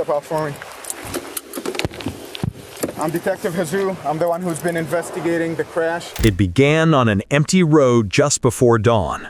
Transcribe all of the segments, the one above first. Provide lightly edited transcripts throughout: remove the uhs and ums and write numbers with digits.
step out for me. I'm Detective Jesus. I'm the one who's been investigating the crash. It began on an empty road just before dawn.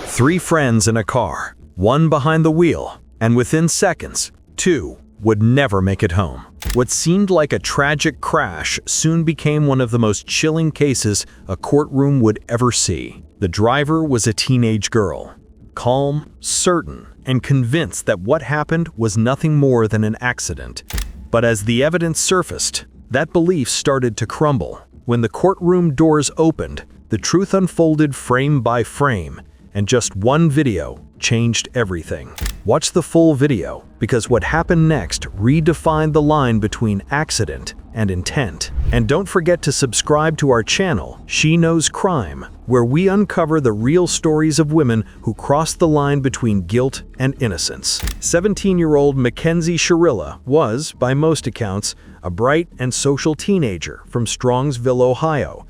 Three friends in a car, one behind the wheel, and within seconds, two would never make it home. What seemed like a tragic crash soon became one of the most chilling cases a courtroom would ever see. The driver was a teenage girl, calm, certain, and convinced that what happened was nothing more than an accident. But as the evidence surfaced, that belief started to crumble. When the courtroom doors opened, the truth unfolded frame by frame, and just one video changed everything. Watch the full video, because what happened next redefined the line between accident and intent. And don't forget to subscribe to our channel, She Knows Crime, where we uncover the real stories of women who crossed the line between guilt and innocence. 17-year-old Mackenzie Shirilla was, by most accounts, a bright and social teenager from Strongsville, Ohio.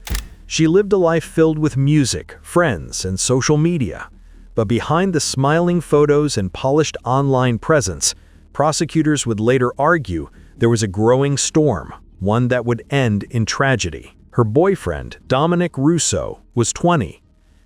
She lived a life filled with music, friends, and social media. But behind the smiling photos and polished online presence, prosecutors would later argue there was a growing storm, one that would end in tragedy. Her boyfriend, Dominic Russo, was 20.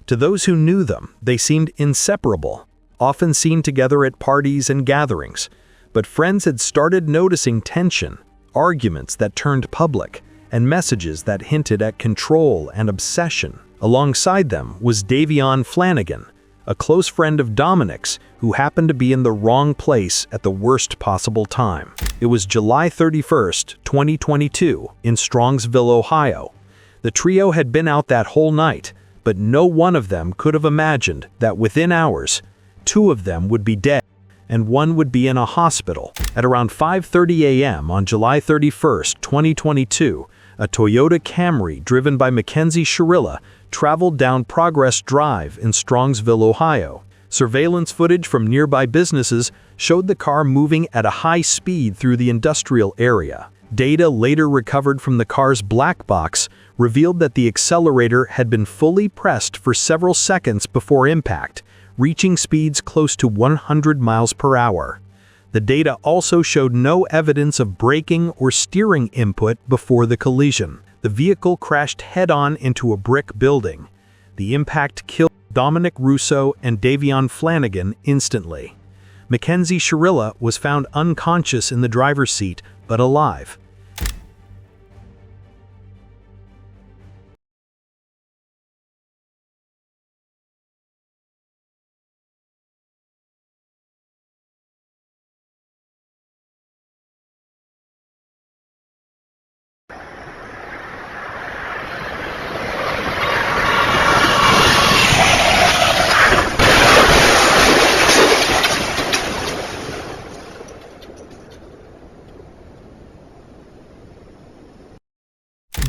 To those who knew them, they seemed inseparable, often seen together at parties and gatherings. But friends had started noticing tension, arguments that turned public, and messages that hinted at control and obsession. Alongside them was Davion Flanagan, a close friend of Dominic's who happened to be in the wrong place at the worst possible time. It was July 31st, 2022, in Strongsville, Ohio. The trio had been out that whole night, but no one of them could have imagined that within hours, two of them would be dead, and one would be in a hospital. At around 5:30 a.m. on July 31st, 2022, a Toyota Camry driven by Mackenzie Shirilla traveled down Progress Drive in Strongsville, Ohio. Surveillance footage from nearby businesses showed the car moving at a high speed through the industrial area. Data later recovered from the car's black box revealed that the accelerator had been fully pressed for several seconds before impact, reaching speeds close to 100 miles per hour. The data also showed no evidence of braking or steering input before the collision. The vehicle crashed head-on into a brick building. The impact killed Dominic Russo and Davion Flanagan instantly. Mackenzie Shirilla was found unconscious in the driver's seat, but alive.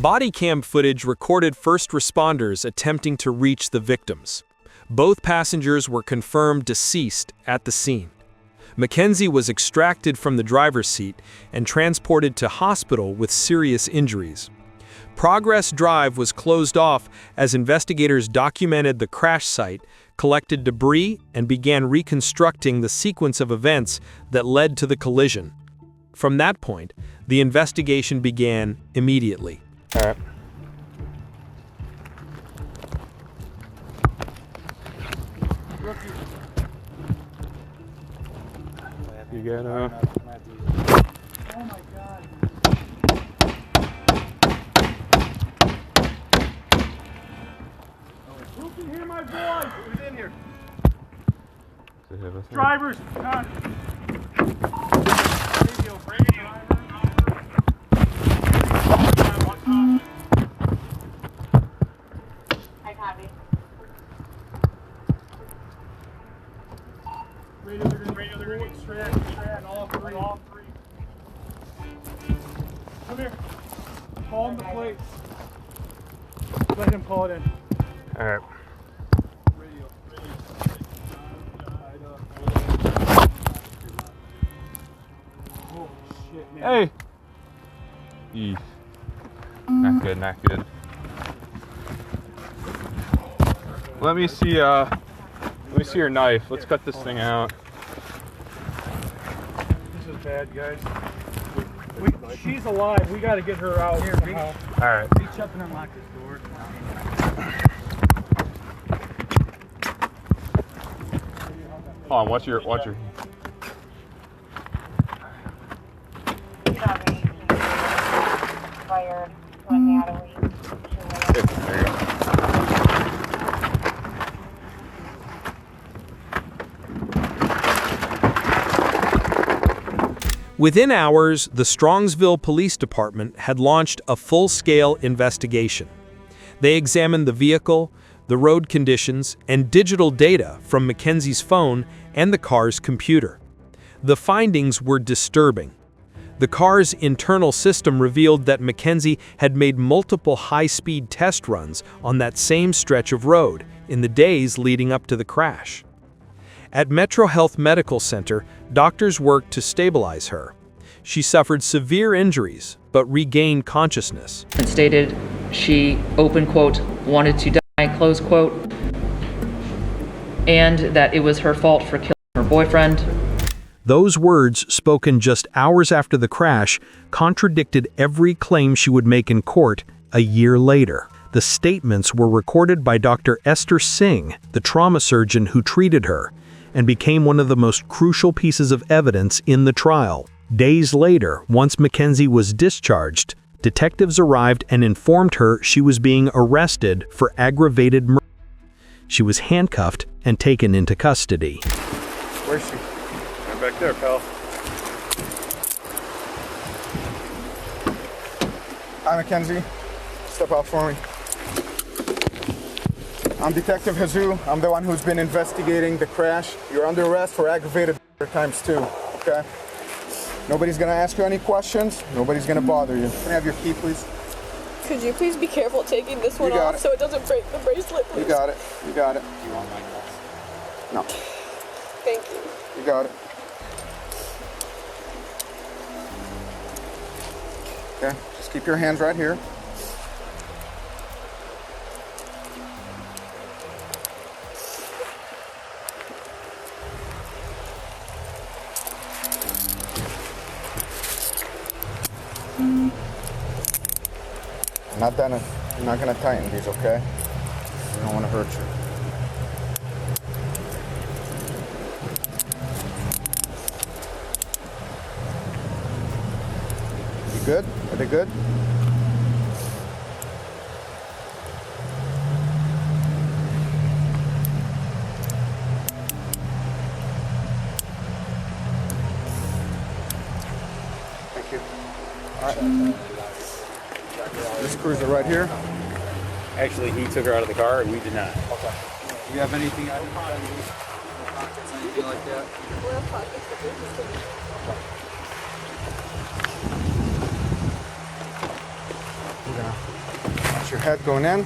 Body cam footage recorded first responders attempting to reach the victims. Both passengers were confirmed deceased at the scene. Mackenzie was extracted from the driver's seat and transported to hospital with serious injuries. Progress Drive was closed off as investigators documented the crash site, collected debris, and began reconstructing the sequence of events that led to the collision. From that point, the investigation began immediately. All right. You got Oh my God. Who can hear my voice? Who's in here? Drivers, God. Radio. I copy. Radio, they're gonna extract all three. Come here. Call him the plates. Let him call it in. All right. Radio. Oh shit, man. Hey. Eesh. Not good. Let me see your knife. Let's cut this thing out. This is bad, guys. She's alive. We got to get her out here. All right. Reach up and unlock this door. Hold on. Watch your. Fired when he had a week. There you go. Within hours, the Strongsville Police Department had launched a full-scale investigation. They examined the vehicle, the road conditions, and digital data from Mackenzie's phone and the car's computer. The findings were disturbing. The car's internal system revealed that Mackenzie had made multiple high-speed test runs on that same stretch of road in the days leading up to the crash. At Metro Health Medical Center, doctors worked to stabilize her. She suffered severe injuries, but regained consciousness. It stated she, open quote, wanted to die, close quote, and that it was her fault for killing her boyfriend. Those words, spoken just hours after the crash, contradicted every claim she would make in court a year later. The statements were recorded by Dr. Esther Singh, the trauma surgeon who treated her, and became one of the most crucial pieces of evidence in the trial. Days later, once Mackenzie was discharged, detectives arrived and informed her she was being arrested for aggravated murder. She was handcuffed and taken into custody. Where's she? Right back there, pal. Hi, Mackenzie. Step out for me. I'm Detective Jesus. I'm the one who's been investigating the crash. You're under arrest for aggravated times 2, okay? Nobody's gonna ask you any questions. Nobody's gonna bother you. Can I have your key, please? Could you please be careful taking this one off so it doesn't break the bracelet, please? You got it. You got it. Do you want my glass? No. Thank you. You got it. Okay, just keep your hands right here. I'm not gonna tighten these, okay? I don't want to hurt you. You good? Are they good? Thank you. All right. This cruiser right here. Actually, he took her out of the car and we did not. Okay. Do you have anything out of pockets, anything like that? We'll have pockets, but we're just gonna... We're gonna watch your head going in.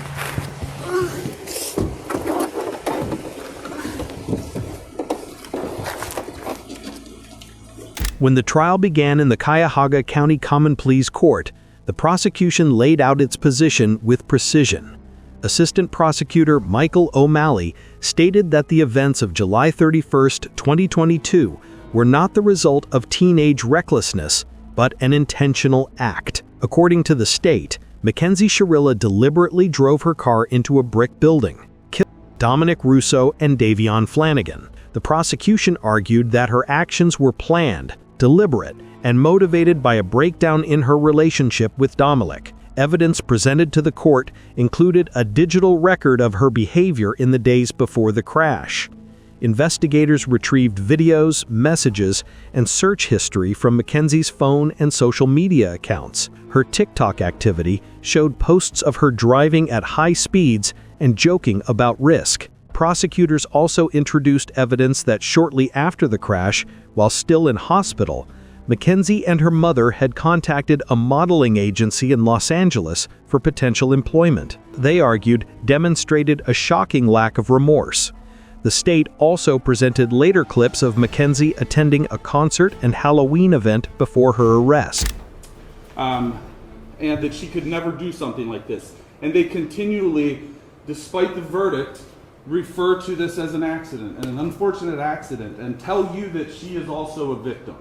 When the trial began in the Cuyahoga County Common Pleas Court, the prosecution laid out its position with precision. Assistant Prosecutor Michael O'Malley stated that the events of July 31, 2022 were not the result of teenage recklessness, but an intentional act. According to the state, Mackenzie Shirilla deliberately drove her car into a brick building, killing Dominic Russo and Davion Flanagan. The prosecution argued that her actions were planned, deliberate, and motivated by a breakdown in her relationship with Dominic. Evidence presented to the court included a digital record of her behavior in the days before the crash. Investigators retrieved videos, messages, and search history from Mackenzie's phone and social media accounts. Her TikTok activity showed posts of her driving at high speeds and joking about risk. Prosecutors also introduced evidence that shortly after the crash, while still in hospital, Mackenzie and her mother had contacted a modeling agency in Los Angeles for potential employment. They argued demonstrated a shocking lack of remorse. The state also presented later clips of Mackenzie attending a concert and Halloween event before her arrest. And that she could never do something like this. And they continually, despite the verdict, refer to this as an accident and an unfortunate accident and tell you that she is also a victim.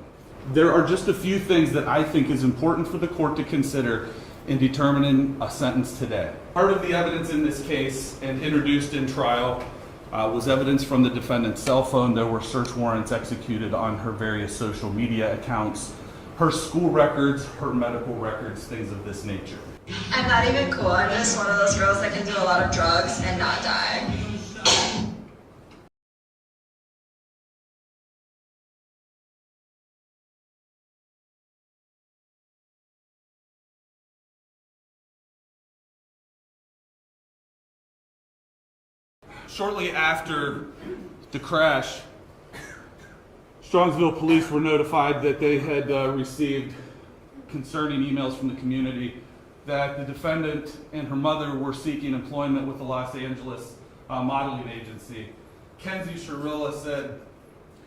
There are just a few things that I think is important for the court to consider in determining a sentence today. Part of the evidence in this case and introduced in trial was evidence from the defendant's cell phone. There were search warrants executed on her various social media accounts, her school records, her medical records, things of this nature. I'm not even cool. I'm just one of those girls that can do a lot of drugs and not die. Shortly after the crash, Strongsville police were notified that they had received concerning emails from the community that the defendant and her mother were seeking employment with the Los Angeles modeling agency. Kenzie Shirilla said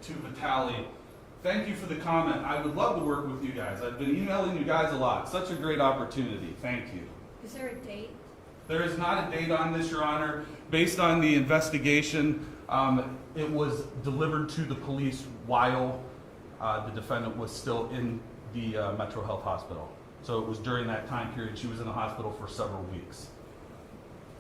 to Vitali, "Thank you for the comment. I would love to work with you guys. I've been emailing you guys a lot. Such a great opportunity. Thank you." Is there a date? There is not a date on this, Your Honor. Based on the investigation, it was delivered to the police while the defendant was still in the Metro Health Hospital. So it was during that time period. She was in the hospital for several weeks.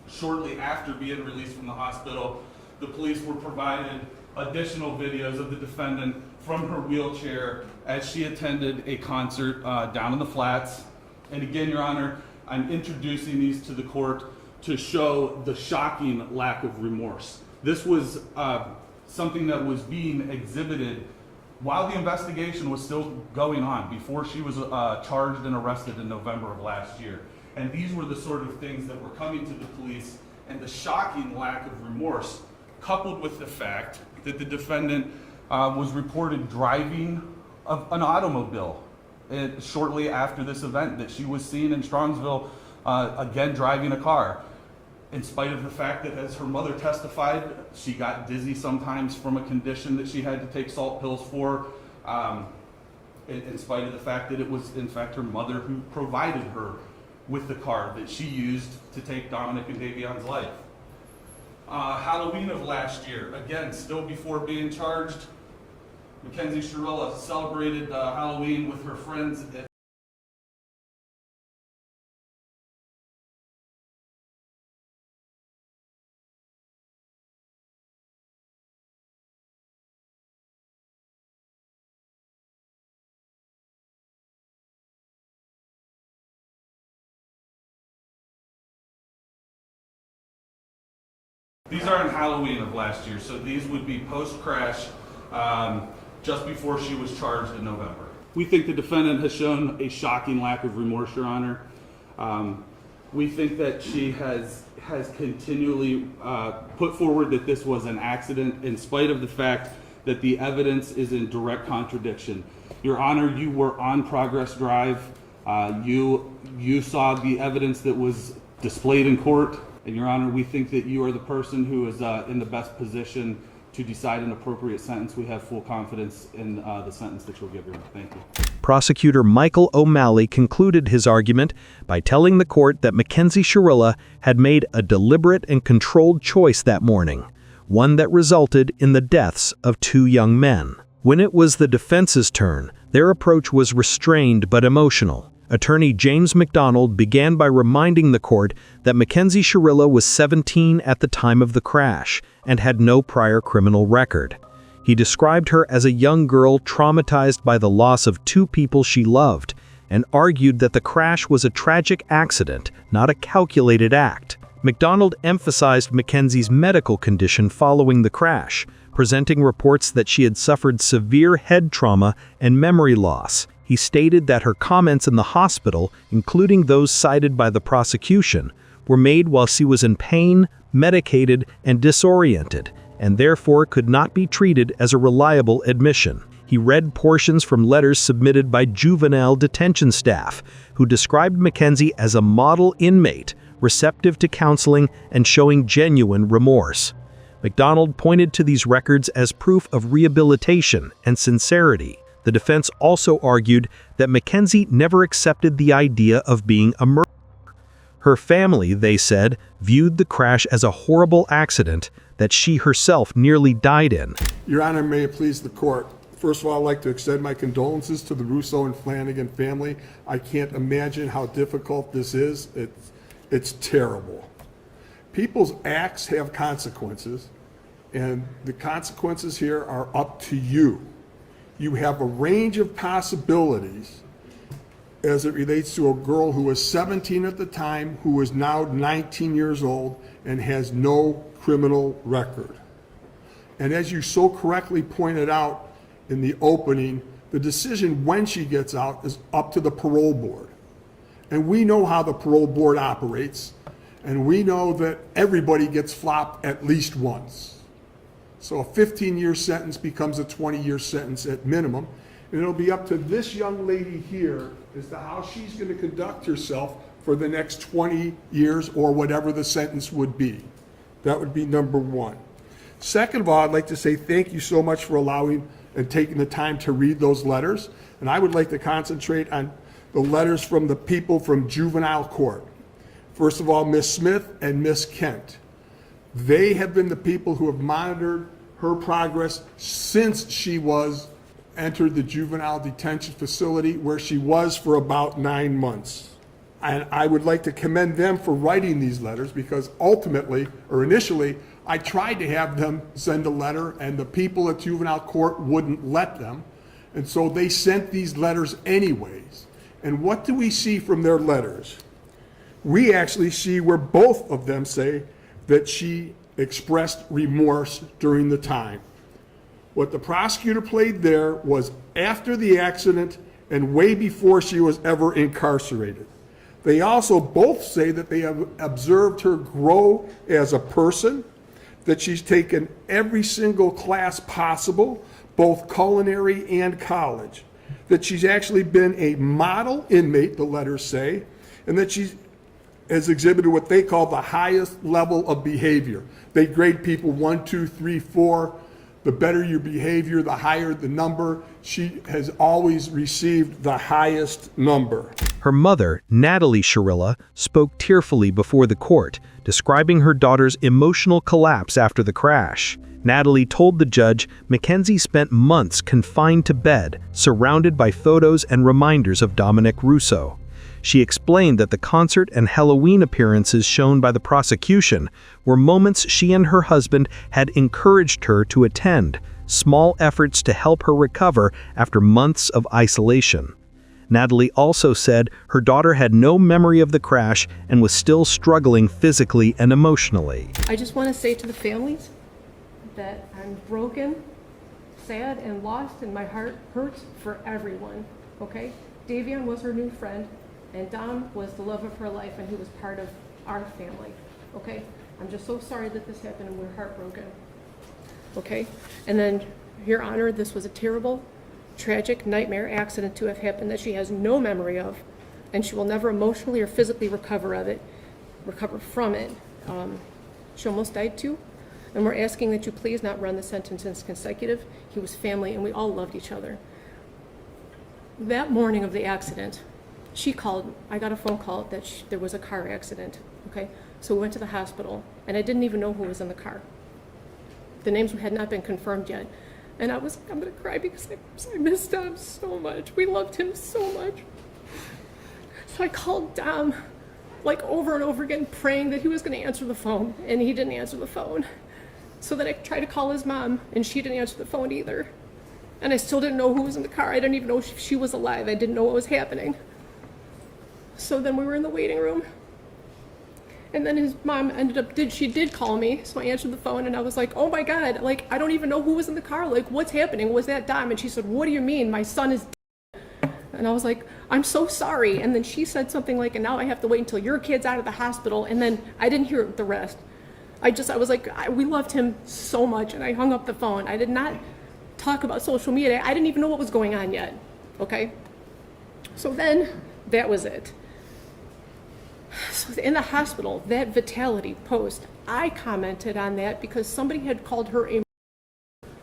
Shortly after being released from the hospital, the police were provided additional videos of the defendant from her wheelchair as she attended a concert down in the Flats. And again, Your Honor, I'm introducing these to the court to show the shocking lack of remorse. This was something that was being exhibited while the investigation was still going on, before she was charged and arrested in November of last year. And these were the sort of things that were coming to the police, and the shocking lack of remorse, coupled with the fact that the defendant was reported driving an automobile shortly after this event, that she was seen in Strongsville again driving a car, in spite of the fact that, as her mother testified, she got dizzy sometimes from a condition that she had to take salt pills for, in spite of the fact that it was in fact her mother who provided her with the car that she used to take Dominic and Davion's life. Halloween of last year, again, still before being charged, Mackenzie Shirilla celebrated Halloween with her friends at These aren't Halloween of last year, so these would be post-crash, just before she was charged in November. We think the defendant has shown a shocking lack of remorse, Your Honor. We think that she has continually put forward that this was an accident, in spite of the fact that the evidence is in direct contradiction. Your Honor, you were on Progress Drive. You saw the evidence that was displayed in court. And Your Honor, we think that you are the person who is in the best position to decide an appropriate sentence. We have full confidence in the sentence that you'll give, Your Honor. Thank you. Prosecutor Michael O'Malley concluded his argument by telling the court that Mackenzie Shirilla had made a deliberate and controlled choice that morning, one that resulted in the deaths of 2 young men. When it was the defense's turn, their approach was restrained but emotional. Attorney James McDonald began by reminding the court that Mackenzie Shirilla was 17 at the time of the crash and had no prior criminal record. He described her as a young girl traumatized by the loss of 2 people she loved, and argued that the crash was a tragic accident, not a calculated act. McDonald emphasized Mackenzie's medical condition following the crash, presenting reports that she had suffered severe head trauma and memory loss. He stated that her comments in the hospital, including those cited by the prosecution, were made while she was in pain, medicated, and disoriented, and therefore could not be treated as a reliable admission. He read portions from letters submitted by juvenile detention staff, who described Mackenzie as a model inmate, receptive to counseling and showing genuine remorse. McDonald pointed to these records as proof of rehabilitation and sincerity. The defense also argued that Mackenzie never accepted the idea of being a murderer. Her family, they said, viewed the crash as a horrible accident that she herself nearly died in. Your Honor, may it please the court. First of all, I'd like to extend my condolences to the Russo and Flanagan family. I can't imagine how difficult this is. It's terrible. People's acts have consequences, and the consequences here are up to you. You have a range of possibilities as it relates to a girl who was 17 at the time, who is now 19 years old and has no criminal record. And as you so correctly pointed out in the opening, the decision when she gets out is up to the parole board. And we know how the parole board operates, and we know that everybody gets flopped at least once. So a 15-year sentence becomes a 20-year sentence at minimum, and it'll be up to this young lady here as to how she's going to conduct herself for the next 20 years or whatever the sentence would be. That would be number one. Second of all, I'd like to say thank you so much for allowing and taking the time to read those letters. And I would like to concentrate on the letters from the people from juvenile court. First of all, Miss Smith and Miss Kent. They have been the people who have monitored her progress since she was entered the juvenile detention facility, where she was for about 9 months. And I would like to commend them for writing these letters, because ultimately, or initially, I tried to have them send a letter, and the people at juvenile court wouldn't let them. And so they sent these letters anyways. And what do we see from their letters? We actually see where both of them say that she expressed remorse during the time. What the prosecutor played there was after the accident and way before she was ever incarcerated. They also both say that they have observed her grow as a person, that she's taken every single class possible, both culinary and college, that she's actually been a model inmate, the letters say, and that she has exhibited what they call the highest level of behavior. They grade people 1, 2, 3, 4. The better your behavior, the higher the number. She has always received the highest number. Her mother, Natalie Shirilla, spoke tearfully before the court, describing her daughter's emotional collapse after the crash. Natalie told the judge Mackenzie spent months confined to bed, surrounded by photos and reminders of Dominic Russo. She explained that the concert and Halloween appearances shown by the prosecution were moments she and her husband had encouraged her to attend, small efforts to help her recover after months of isolation. Natalie also said her daughter had no memory of the crash and was still struggling physically and emotionally. I just want to say to the families that I'm broken, sad, and lost, and my heart hurts for everyone, okay? Davion was her new friend, and Dom was the love of her life, and he was part of our family, okay? I'm just so sorry that this happened, and we're heartbroken, okay? And then, Your Honor, this was a terrible, tragic nightmare accident to have happened that she has no memory of, and she will never emotionally or physically recover from it. She almost died too, and we're asking that you please not run the sentence as consecutive. He was family, and we all loved each other. That morning of the accident, she called, I got a phone call that there was a car accident, okay? So we went to the hospital, and I didn't even know who was in the car. The names had not been confirmed yet. And I'm gonna cry because I missed Dom so much. We loved him so much. So I called Dom, like over and over again, praying that he was gonna answer the phone, and he didn't answer the phone. So then I tried to call his mom, and she didn't answer the phone either. And I still didn't know who was in the car. I didn't even know if she was alive. I didn't know what was happening. So then we were in the waiting room, and then his mom she did call me, so I answered the phone, and I was like, oh my God, like, I don't even know who was in the car, like, what's happening, was that Dom? And she said, what do you mean, my son is dead? And I was like, I'm so sorry. And then she said something like, and now I have to wait until your kid's out of the hospital, and then I didn't hear the rest. I was like, we loved him so much, and I hung up the phone. I did not talk about social media. I didn't even know what was going on yet, okay? So then, that was it. So in the hospital, that vitality post, I commented on that because somebody had called her a,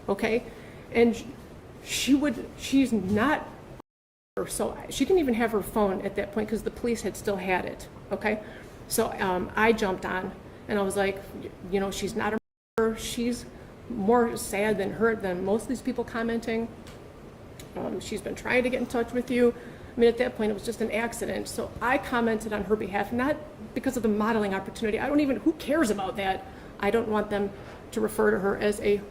okay? And she's not, so she didn't even have her phone at that point because the police had still had it, okay? So I jumped on, and I was like, you know, she's not a She's more sad than hurt than most of these people commenting. She's been trying to get in touch with you. I mean, at that point, it was just an accident. So I commented on her behalf, not because of the modeling opportunity. I don't even, who cares about that? I don't want them to refer to her as a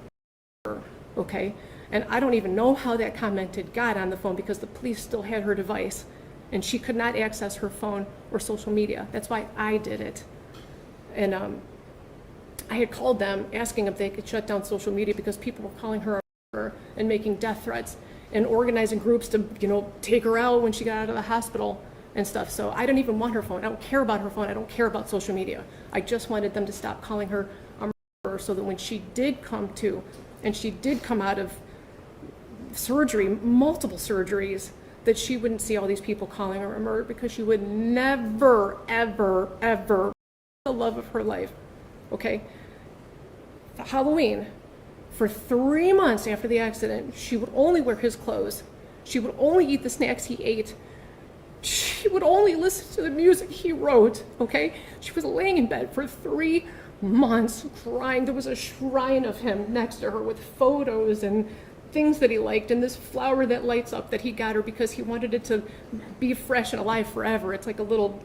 okay? And I don't even know how that comment got on the phone because the police still had her device and she could not access her phone or social media. That's why I did it. And I had called them asking if they could shut down social media because people were calling her a and making death threats and organizing groups to, you know, take her out when she got out of the hospital and stuff. So I don't even want her phone. I don't care about her phone. I don't care about social media. I just wanted them to stop calling her a murderer so that when she did come to, and she did come out of surgery, multiple surgeries, that she wouldn't see all these people calling her a murderer because she would never, ever, ever the love of her life, okay? Halloween, for 3 months after the accident, she would only wear his clothes. She would only eat the snacks he ate. She would only listen to the music he wrote, okay? She was laying in bed for 3 months crying. There was a shrine of him next to her with photos and things that he liked and this flower that lights up that he got her because he wanted it to be fresh and alive forever. It's like a little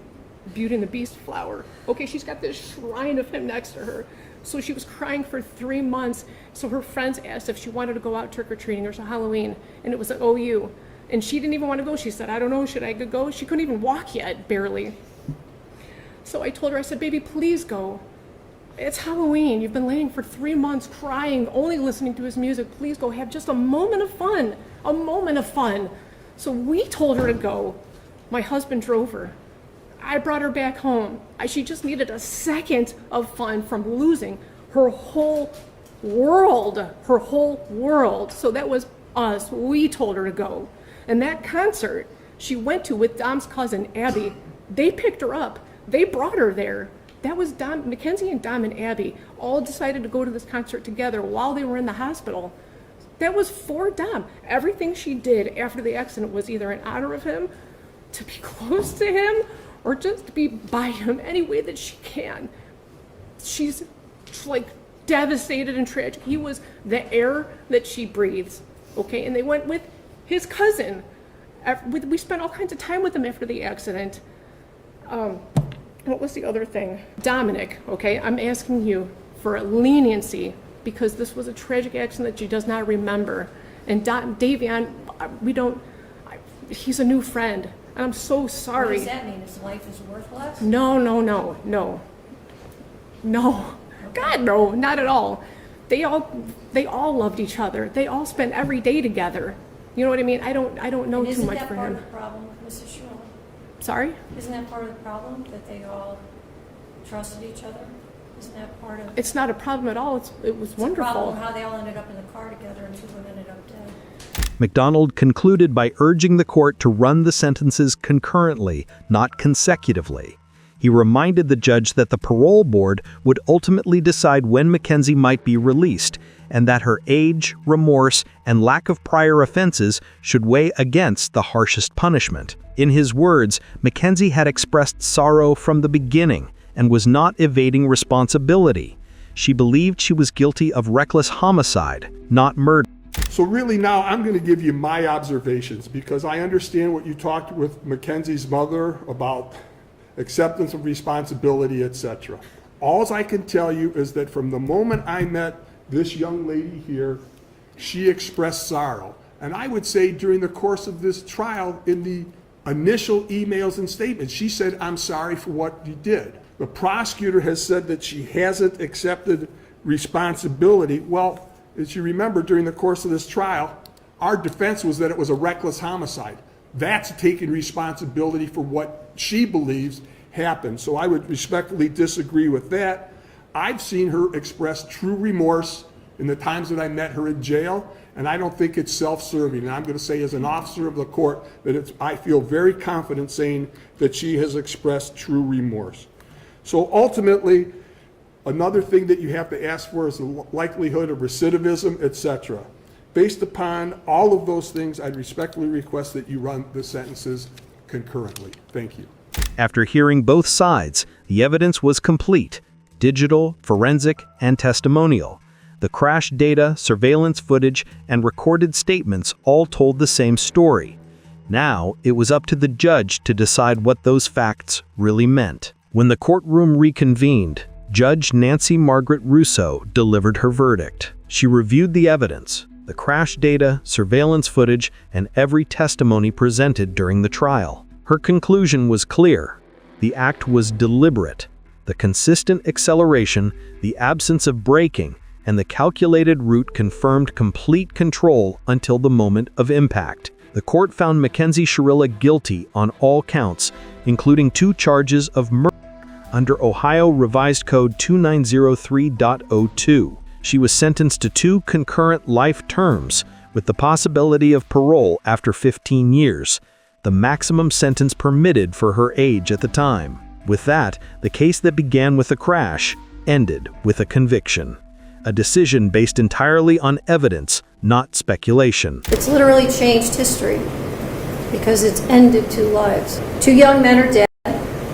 Beauty and the Beast flower. Okay, she's got this shrine of him next to her. So she was crying for 3 months. So her friends asked if she wanted to go out trick-or-treating or Halloween, and it was at OU. And she didn't even want to go. She said, I don't know, should I go? She couldn't even walk yet, barely. So I told her, I said, baby, please go. It's Halloween. You've been laying for 3 months crying, only listening to his music. Please go have just a moment of fun, a moment of fun. So we told her to go. My husband drove her. I brought her back home. She just needed a second of fun from losing her whole world, her whole world. So that was us. We told her to go. And that concert she went to with Dom's cousin, Abby, they picked her up. They brought her there. That was Dom, Mackenzie and Dom and Abby all decided to go to this concert together while they were in the hospital. That was for Dom. Everything she did after the accident was either in honor of him, to be close to him, or just to be by him any way that she can. She's like devastated and tragic. He was the air that she breathes, okay? And they went with his cousin. We spent all kinds of time with him after the accident. What was the other thing? Dominic, okay, I'm asking you for a leniency because this was a tragic accident that she does not remember. And Davion, he's a new friend. And I'm so sorry. What does that mean? His life is worthless? No. God, no, not at all. They all loved each other. They all spent every day together. You know what I mean? I don't know too much for him. Isn't that part of the problem, Mrs. Shirilla? Sorry? Isn't that part of the problem, that they all trusted each other? Isn't that part of... It's not a problem at all. It was wonderful. It's a problem how they all ended up in the car together and 2 of them ended up dead. McDonald concluded by urging the court to run the sentences concurrently, not consecutively. He reminded the judge that the parole board would ultimately decide when Mackenzie might be released, and that her age, remorse, and lack of prior offenses should weigh against the harshest punishment. In his words, Mackenzie had expressed sorrow from the beginning and was not evading responsibility. She believed she was guilty of reckless homicide, not murder. So really now I'm going to give you my observations because I understand what you talked with Mackenzie's mother about acceptance of responsibility, etc. All I can tell you is that from the moment I met this young lady here, she expressed sorrow. And I would say during the course of this trial, in the initial emails and statements, she said, I'm sorry for what you did. The prosecutor has said that she hasn't accepted responsibility. Well, as you remember, during the course of this trial, our defense was that it was a reckless homicide. That's taking responsibility for what she believes happened. So I would respectfully disagree with that. I've seen her express true remorse in the times that I met her in jail, and I don't think it's self-serving. And I'm going to say as an officer of the court that I feel very confident saying that she has expressed true remorse. So ultimately, another thing that you have to ask for is the likelihood of recidivism, etc. Based upon all of those things, I'd respectfully request that you run the sentences concurrently. Thank you. After hearing both sides, the evidence was complete. digital, forensic, and testimonial. The crash data, surveillance footage, and recorded statements all told the same story. Now, it was up to the judge to decide what those facts really meant. When the courtroom reconvened, Judge Nancy Margaret Russo delivered her verdict. She reviewed the evidence, the crash data, surveillance footage, and every testimony presented during the trial. Her conclusion was clear. The act was deliberate. The consistent acceleration, the absence of braking, and the calculated route confirmed complete control until the moment of impact. The court found Mackenzie Shirilla guilty on all counts, including 2 charges of murder under Ohio Revised Code 2903.02. She was sentenced to 2 concurrent life terms, with the possibility of parole after 15 years, the maximum sentence permitted for her age at the time. With that, the case that began with a crash ended with a conviction. A decision based entirely on evidence, not speculation. It's literally changed history because it's ended 2 lives. 2 young men are dead.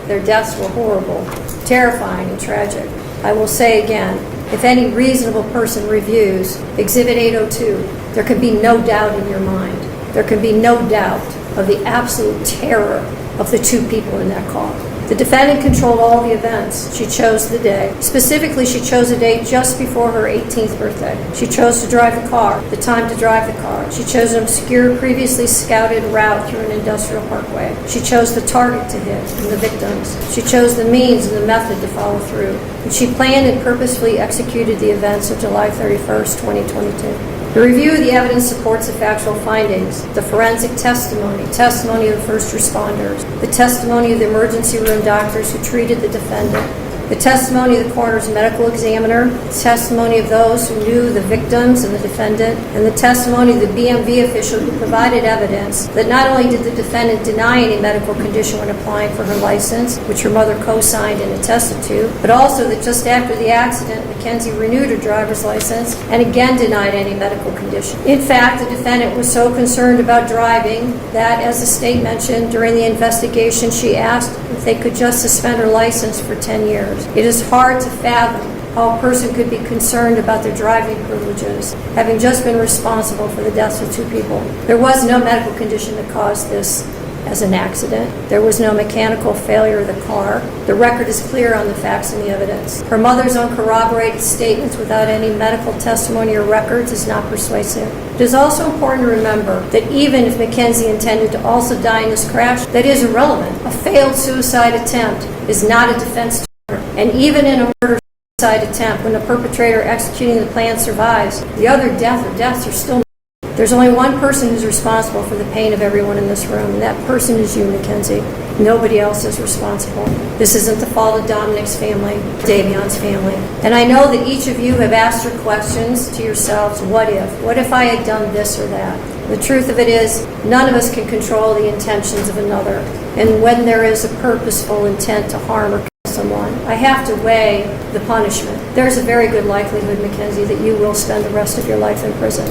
Their deaths were horrible, terrifying, and tragic. I will say again, if any reasonable person reviews Exhibit 802, there can be no doubt in your mind. There can be no doubt of the absolute terror of the 2 people in that car. The defendant controlled all the events. She chose the day. Specifically, she chose a date just before her 18th birthday. She chose to drive the car, the time to drive the car. She chose an obscure, previously scouted route through an industrial parkway. She chose the target to hit and the victims. She chose the means and the method to follow through. And she planned and purposefully executed the events of July 31st, 2022. The review of the evidence supports the factual findings, the forensic testimony of the first responders, the testimony of the emergency room doctors who treated the defendant, the testimony of the coroner's medical examiner, the testimony of those who knew the victims and the defendant, and the testimony of the BMV official who provided evidence that not only did the defendant deny any medical condition when applying for her license, which her mother co-signed and attested to, but also that just after the accident, Mackenzie renewed her driver's license and again denied any medical condition. In fact, the defendant was so concerned about driving that, as the state mentioned, during the investigation, she asked if they could just suspend her license for 10 years. It is hard to fathom how a person could be concerned about their driving privileges, having just been responsible for the deaths of 2 people. There was no medical condition that caused this as an accident. There was no mechanical failure of the car. The record is clear on the facts and the evidence. Her mother's uncorroborated statements without any medical testimony or records is not persuasive. It is also important to remember that even if Mackenzie intended to also die in this crash, that is irrelevant. A failed suicide attempt is not a defense to her. And even in a murder-suicide attempt, when the perpetrator executing the plan survives, the other death or deaths are still. There's only one person who's responsible for the pain of everyone in this room, and that person is you, Mackenzie. Nobody else is responsible. This isn't the fault of Dominic's family, Davion's family. And I know that each of you have asked your questions to yourselves, what if? What if I had done this or that? The truth of it is, none of us can control the intentions of another. And when there is a purposeful intent to harm or kill someone, I have to weigh the punishment. There's a very good likelihood, Mackenzie, that you will spend the rest of your life in prison.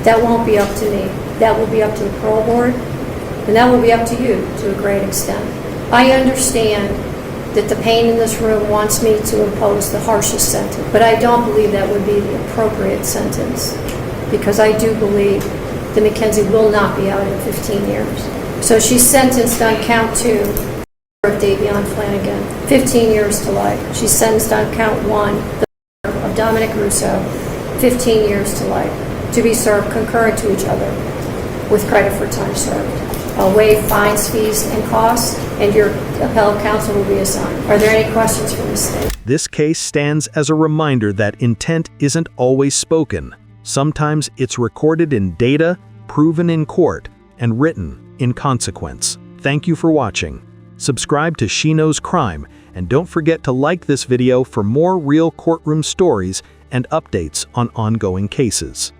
That won't be up to me. That will be up to the parole board, and that will be up to you to a great extent. I understand that the pain in this room wants me to impose the harshest sentence, but I don't believe that would be the appropriate sentence, because I do believe that Mackenzie will not be out in 15 years. So she's sentenced on count 2 of Davion Flanagan, 15 years to life. She's sentenced on count 1 of Dominic Russo, 15 years to life, to be served concurrent to each other with credit for time served. I'll waive fines, fees, and costs, and your appellate counsel will be assigned. Are there any questions from the state? This case stands as a reminder that intent isn't always spoken. Sometimes it's recorded in data, proven in court, and written in consequence. Thank you for watching. Subscribe to She Knows Crime, and don't forget to like this video for more real courtroom stories and updates on ongoing cases.